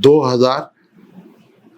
2000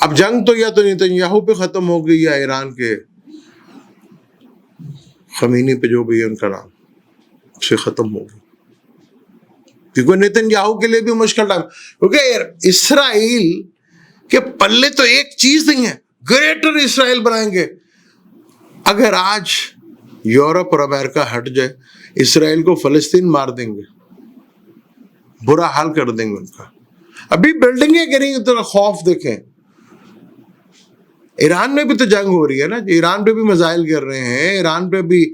اب جنگ تو یا تو نیتنیاہو پہ ختم ہوگی یا ایران کے خمینی پہ جو بھی ہے ان کا نام سے ختم ہوگی، کیونکہ نیتنیاہو کے لیے بھی مشکل ٹائم، کیونکہ اسرائیل کے پلے تو ایک چیز نہیں ہے، گریٹر اسرائیل بنائیں گے۔ اگر آج یورپ اور امریکہ ہٹ جائے، اسرائیل کو فلسطین مار دیں گے، برا حال کر دیں گے ان کا۔ ابھی بلڈنگیں گری ہیں تو خوف دیکھیں۔ ایران میں بھی تو جنگ ہو رہی ہے نا، ایران پہ بھی میزائل گر رہے ہیں، ایران پہ بھی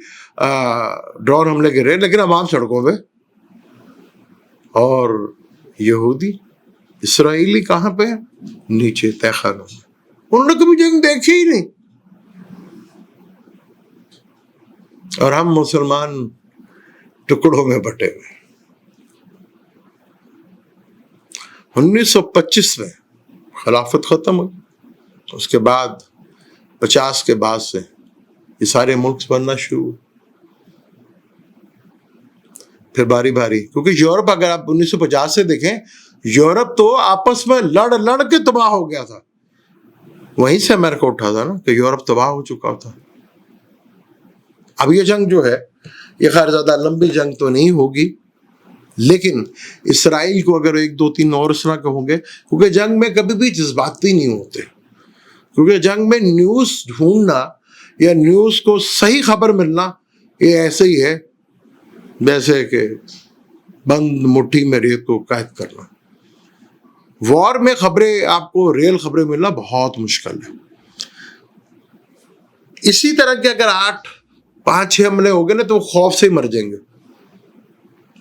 ڈرون حملے گر رہے ہیں، لیکن عوام سڑکوں پہ۔ اور یہودی اسرائیلی کہاں پہ ہیں؟ نیچے تہہ خانوں میں، انہوں نے کبھی جنگ دیکھی ہی نہیں۔ اور ہم مسلمان ٹکڑوں میں بٹے ہوئے۔ 1925 میں خلافت ختم ہوئی، اس کے بعد 50 کے بعد سے یہ سارے ملک بننا شروع ہوئے، پھر باری باری، کیونکہ یورپ اگر آپ 1950 سے دیکھیں، یورپ تو آپس میں لڑ کے تباہ ہو گیا تھا، وہیں سے امریکہ اٹھا تھا نا، کہ یورپ تباہ ہو چکا تھا۔ اب یہ جنگ جو ہے یہ خیر زیادہ لمبی جنگ تو نہیں ہوگی، لیکن اسرائیل کو اگر 1 2 3 اور اس طرح کے ہوں گے، کیونکہ جنگ میں کبھی بھی جذباتی نہیں ہوتے، کیونکہ جنگ میں نیوز ڈھونڈنا یا نیوز کو صحیح خبر ملنا یہ ایسے ہی ہے جیسے کہ بند مٹھی میں ریت کو قید کرنا۔ وار میں خبریں، آپ کو ریل خبریں ملنا بہت مشکل ہے۔ اسی طرح کے اگر 5-6 حملے ہو گئے نا تو وہ خوف سے ہی مر جائیں گے،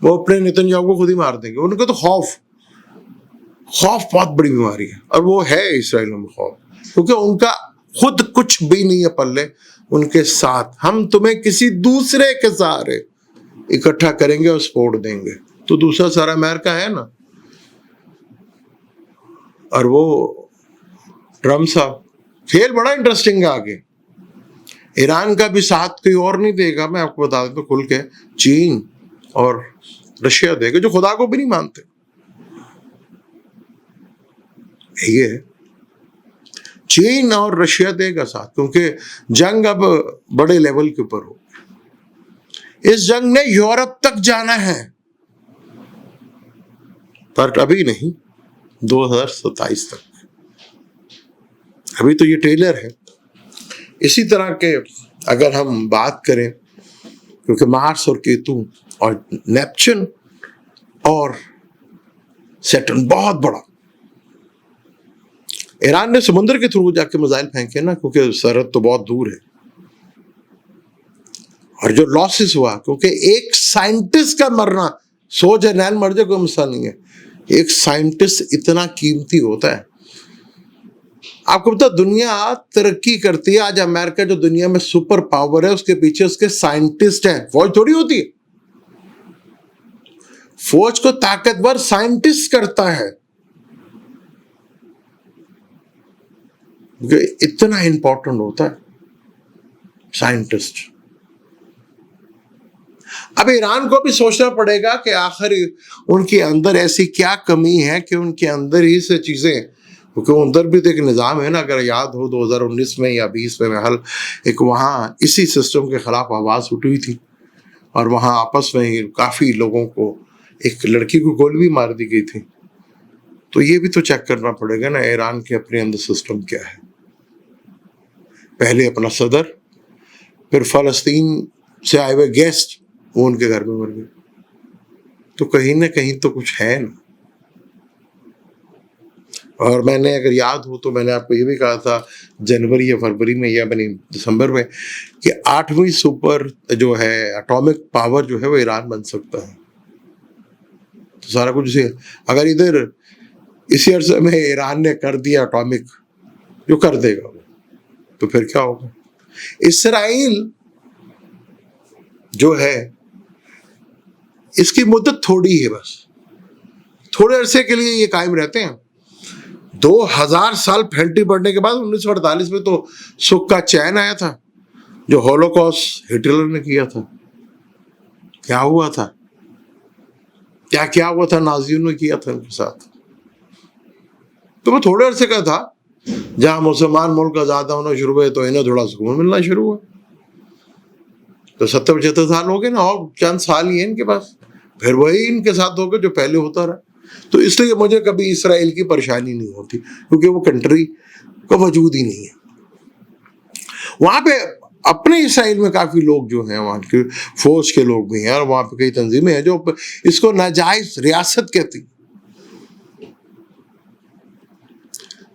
وہ اپنے نیتنیاہو کو خود ہی مار دیں گے۔ ان کو تو خوف بہت بڑی بیماری ہے، اور وہ ہے اسرائیل میں خوف، کیونکہ ان کا خود کچھ بھی نہیں ہے پلے، ان کے ساتھ ہم تمہیں کسی دوسرے کے سہارے اکٹھا کریں گے اور سپورٹ دیں گے، تو دوسرا سارا امریکہ ہے نا۔ اور وہ ٹرمپ صاحب، کھیل بڑا انٹرسٹنگ ہے آگے۔ ایران کا بھی ساتھ کوئی اور نہیں دے گا، میں آپ کو بتا دوں تو کھل کے، چین اور رشیا دے گا، جو خدا کو بھی نہیں مانتے۔ یہ ہے چین اور رشیا دے گا ساتھ، کیونکہ جنگ اب بڑے لیول کے اوپر ہو۔ اس جنگ نے یورپ تک جانا ہے، پر ابھی نہیں، 2027 تک، ابھی تو یہ ٹریلر ہے۔ اسی طرح کے اگر ہم بات کریں، کیونکہ مارس اور کیتو اور نیپچن اور سیٹرن بہت بڑا، ایران نے سمندر کے تھرو جا کے میزائل پھینکے نا، کیونکہ سرحد تو بہت دور ہے۔ اور جو لاسز ہوا، کیونکہ ایک سائنٹسٹ کا مرنا، 100 جرنیل مر جائے کوئی مسئلہ نہیں ہے، ایک سائنٹسٹ اتنا قیمتی ہوتا ہے۔ آپ کو پتا دنیا ترقی کرتی ہے، آج امریکہ جو دنیا میں سپر پاور ہے، اس کے پیچھے اس کے سائنٹسٹ ہیں، فوج تھوڑی ہوتی ہے۔ فوج کو طاقتور سائنٹسٹ کرتا ہے، اتنا امپورٹنٹ ہوتا ہے سائنٹسٹ۔ اب ایران کو بھی سوچنا پڑے گا کہ آخر ان کے اندر ایسی کیا کمی ہے کہ ان کے اندر ہی سے چیزیں، کیونکہ اندر بھی تو ایک نظام ہے نا۔ اگر یاد ہو 2019 میں یا 20 میں محل ایک وہاں اسی سسٹم کے خلاف آواز اٹھی تھی، اور وہاں آپس میں ہی کافی لوگوں کو، ایک لڑکی کو گولی بھی مار دی گئی تھی۔ تو یہ بھی تو چیک کرنا پڑے گا نا ایران کے اپنے اندر سسٹم کیا ہے۔ پہلے اپنا صدر، پھر فلسطین سے آئے ہوئے گیسٹ، وہ ان کے گھر میں مر گئے، تو کہیں نہ کہیں تو کچھ ہے نا۔ اور میں نے اگر یاد ہو تو میں نے آپ کو یہ بھی کہا تھا جنوری یا فروری میں یا دسمبر میں، کہ 8ویں سپر جو ہے اٹامک پاور جو ہے وہ ایران بن سکتا ہے۔ تو سارا کچھ اسے، اگر ادھر اسی عرصے میں ایران نے کر دیا اٹامک، جو کر دے گا وہ، تو پھر کیا ہوگا؟ اسرائیل جو ہے اس کی مدت تھوڑی ہے، بس تھوڑے عرصے کے لیے یہ قائم رہتے ہیں۔ 2000 سال پھیلتی بڑھنے کے بعد 1948 میں تو سکھ کا چین آیا تھا، جو ہولوکاسٹ ہٹلر نے کیا تھا۔ کیا ہوا تھا، کیا ہوا تھا، نازیوں نے کیا تھا ان کے ساتھ۔ تو وہ تھوڑے عرصے کا تھا، جہاں مسلمان ملک آزاد ہونا شروع ہوئے تو انہیں تھوڑا سکون ملنا شروع ہوا. تو 70-75 سال ہو گئے نا, اور چند سال ہی ہیں ان کے پاس, پھر وہی ان کے ساتھ ہوگا جو پہلے ہوتا رہا. تو اس لیے مجھے کبھی اسرائیل کی پریشانی نہیں ہوتی, کیونکہ وہ کنٹری کا وجود ہی نہیں ہے. وہاں پہ اپنے اسرائیل میں کافی لوگ جو ہیں, وہاں کے فوج کے لوگ بھی ہیں, اور وہاں پہ کئی تنظیمیں ہیں جو اس کو ناجائز ریاست کہتی.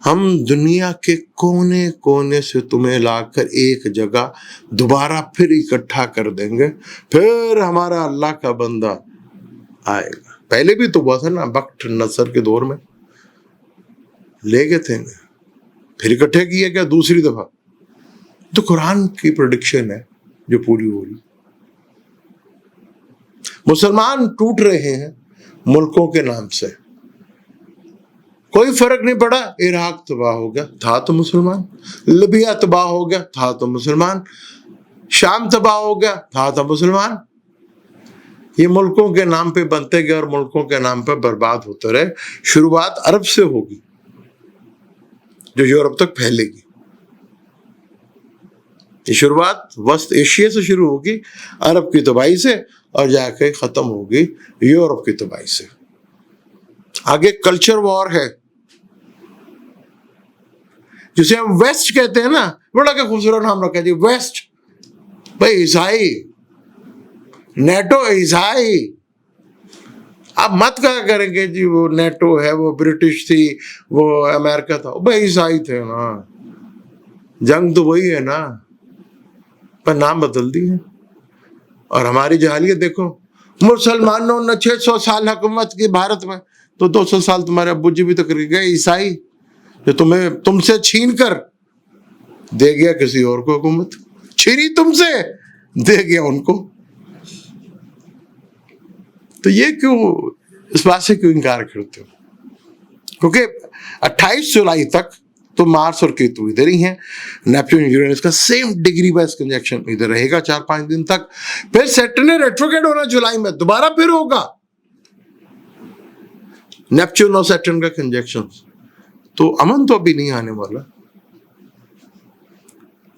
ہم دنیا کے کونے کونے سے تمہیں لا کر ایک جگہ دوبارہ پھر اکٹھا کر دیں گے, پھر ہمارا اللہ کا بندہ آئے گا. پہلے بھی تو ہوا تھا نا, بخت نصر کے دور میں لے گئے تھے, پھر اکٹھے کیے گیا دوسری دفعہ. تو قرآن کی پریڈکشن ہے جو پوری ہو رہی. مسلمان ٹوٹ رہے ہیں ملکوں کے نام سے, کوئی فرق نہیں پڑا. عراق تباہ ہو گیا, تھا تو مسلمان. لیبیا تباہ ہو گیا, تھا تو مسلمان. شام تباہ ہو گیا, تھا تو مسلمان. یہ ملکوں کے نام پہ بنتے گئے اور ملکوں کے نام پہ برباد ہوتے رہے. شروعات عرب سے ہوگی جو یورپ تک پھیلے گی. یہ شروعات وسط ایشیا سے شروع ہوگی, عرب کی تباہی سے, اور جا کے ختم ہوگی یورپ کی تباہی سے. آگے کلچر وار ہے جسے ہم ویسٹ کہتے ہیں نا, بڑا کیا خوبصورت نام رکھا جی, ویسٹ. بھائی عیسائی, نیٹو عیسائی. آپ مت کہا کریں گے جی وہ نیٹو ہے, وہ برٹش تھی, وہ امریکہ تھا. بھائی عیسائی تھے نا, جنگ تو وہی ہے نا, پر نام بدل دی ہے. اور ہماری جہالیت دیکھو, مسلمانوں نے 600 سال حکومت کی بھارت میں, تو 200 سال تمہارے ابو جی بھی تو کر گئے. عیسائی جو تم سے چھین کر دے گیا کسی اور کو حکومت, چھینی تم سے دے گیا ان کو. تو یہ کیوں, اس بات سے کیوں انکار کرتے ہو؟ کیونکہ 28 جولائی تک تو مارس اور کیتو ادھر ہی ہیں, نیپچون یورینس کا سیم ڈگری وائز کنجنکشن ادھر رہے گا 4-5 دن تک. پھر سیٹرن ریٹروگریڈ ہونا جولائی میں, دوبارہ پھر ہوگا نیپچون اور سیٹرن کا کنجنکشن. تو امن تو ابھی نہیں آنے والا.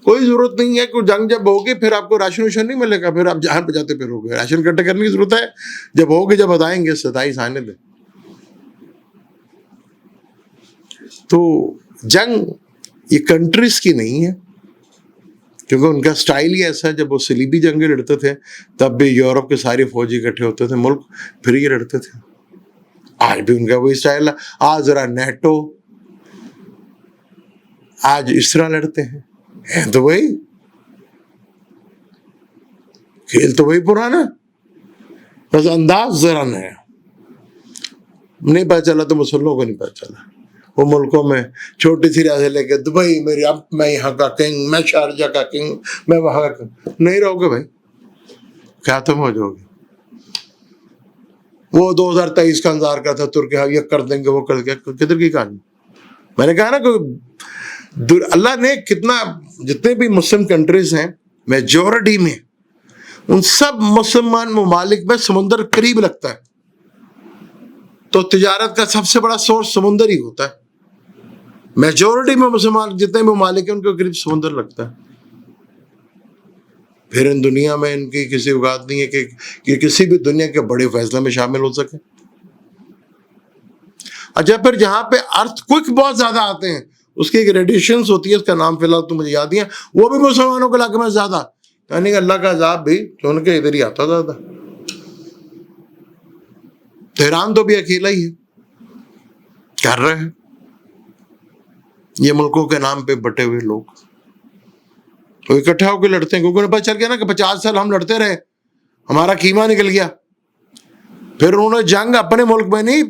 کوئی ضرورت نہیں ہے کہ جنگ جب ہوگی پھر آپ کو راشن وشن نہیں ملے گا, پھر آپ جہاں پہ جاتے پھر ہوگے. راشن اکٹھا کرنے کی ضرورت ہے, جب ہوگی جب بتائیں گے. 27 آنے دیں. تو جنگ یہ کنٹریز کی نہیں ہے, کیونکہ ان کا سٹائل ہی ایسا ہے. جب وہ صلیبی جنگیں لڑتے تھے تب بھی یورپ کے سارے فوجی اکٹھے ہوتے تھے ملک, پھر یہ لڑتے تھے. آج بھی ان کا وہی سٹائل ہے. آج ذرا نیٹو, آج اس طرح لڑتے ہیں تو وہی کھیل تو وہی پرانا, بس انداز ذرا نیا. نہیں پتا چلا تو مسلمانوں کو نہیں پتا چلا. وہ ملکوں میں چھوٹی سی ریاست لے کے دبئی میری, اب میں یہاں کا کنگ, میں شارجہ کا کنگ, میں وہاں کا کنگ. نہیں رہو گے بھائی, کیا تم ہو جاؤ گے. وہ 2023 کا انتظار کرتا ترکیہ یہ کر دیں گے وہ کر دیں گے, کدھر کی کہانی. میں نے کہا نا کہ اللہ نے کتنا, جتنے بھی مسلم کنٹریز ہیں میجورٹی میں, ان سب مسلمان ممالک میں سمندر قریب لگتا ہے. تو تجارت کا سب سے بڑا سورس سمندر ہی ہوتا ہے. میجورٹی میں مسلمان جتنے بھی ممالک ہیں ان کے قریب سمندر لگتا ہے. پھر ان دنیا میں ان کی کسی اوقات نہیں ہے کہ کسی بھی دنیا کے بڑے فیصلے میں شامل ہو سکے. اچھا, پھر جہاں پہ ارتھ کوئک بہت زیادہ آتے ہیں, اس کی ایک ریڈیشنز ہوتی ہے, اس کا نام فی الحال تو مجھے یاد نہیں ہے, وہ بھی مسلمانوں کے علاقے میں زیادہ, یعنی کہ اللہ کا عذاب بھی تو ان کے ادھر ہی آتا زیادہ. تہران تو بھی اکیلا ہی ہے, کر رہے ہیں یہ ملکوں کے نام پہ بٹے ہوئے لوگ, تو اکٹھا ہو کے لڑتے ہیں. کیونکہ انہیں پتہ چل گیا نا کہ 50 سال ہم لڑتے رہے, ہمارا قیمہ نکل گیا. پھر انہوں نے جنگ اپنے ملک میں نہیں,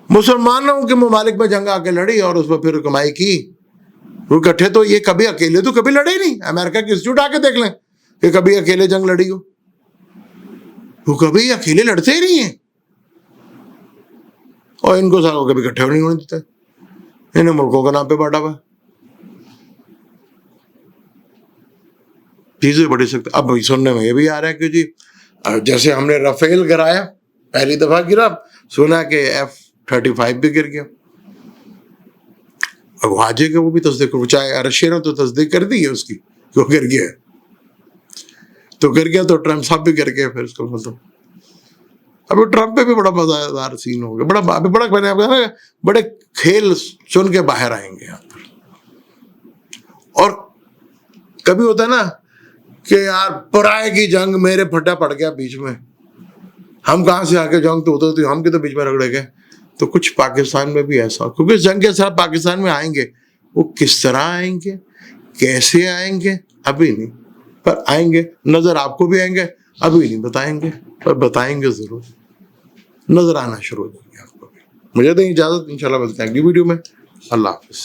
مسلمانوں کے ممالک میں جنگ آ کے لڑی اور اس پر پھر کمائی کی. وہ اکٹھے تو یہ کبھی اکیلے تو کبھی لڑے ہی نہیں. امریکہ کی انسٹیٹیوٹ آ کے دیکھ لیں کہ کبھی اکیلے جنگ لڑی ہو, وہ کبھی اکیلے لڑتے ہی نہیں ہیں. اور ان کو ساروں کبھی اکٹھے نہیں ہونے دیتے, انہیں ملکوں کے نام پہ بانٹا ہوا. چیزیں بڑی سکتے. اب سننے میں یہ بھی آ رہا ہے کہ جی جیسے ہم نے رافیل گرایا, پہلی دفعہ گرا, سنا کہ F-35 بھی گر گیا. اب آ جائے گا وہ بھی تصدیق کرو، چاہے رشیا نے تو تصدیق کر دی ہے اس کی کہ وہ گر گیا ہے، تو گر گیا تو ٹرمپ صاحب بھی گر گئے، پھر اس کا مطلب ابھی ٹرمپ پہ بھی بڑا مزیدار سین ہو گیا، بڑے کھیل چن کے باہر آئیں گے یہاں پر. اور کبھی ہوتا ہے نا کہ یار پرائے کی جنگ، میرے پھٹا پڑ گیا بیچ میں، ہم کہاں سے آ کے جنگ تو ہوتی، ہم کے تو بیچ میں رگڑے گئے. تو کچھ پاکستان میں بھی ایسا، کیونکہ اس جنگ کے اثرات پاکستان میں آئیں گے، وہ کس طرح آئیں گے، کیسے آئیں گے ابھی نہیں، پر آئیں گے. نظر آپ کو بھی آئیں گے، ابھی نہیں بتائیں گے، پر بتائیں گے ضرور، نظر آنا شروع ہو جائیں گے آپ کو بھی. مجھے دیں اجازت، انشاءاللہ ملتے ہیں اگلی ویڈیو میں. اللہ حافظ.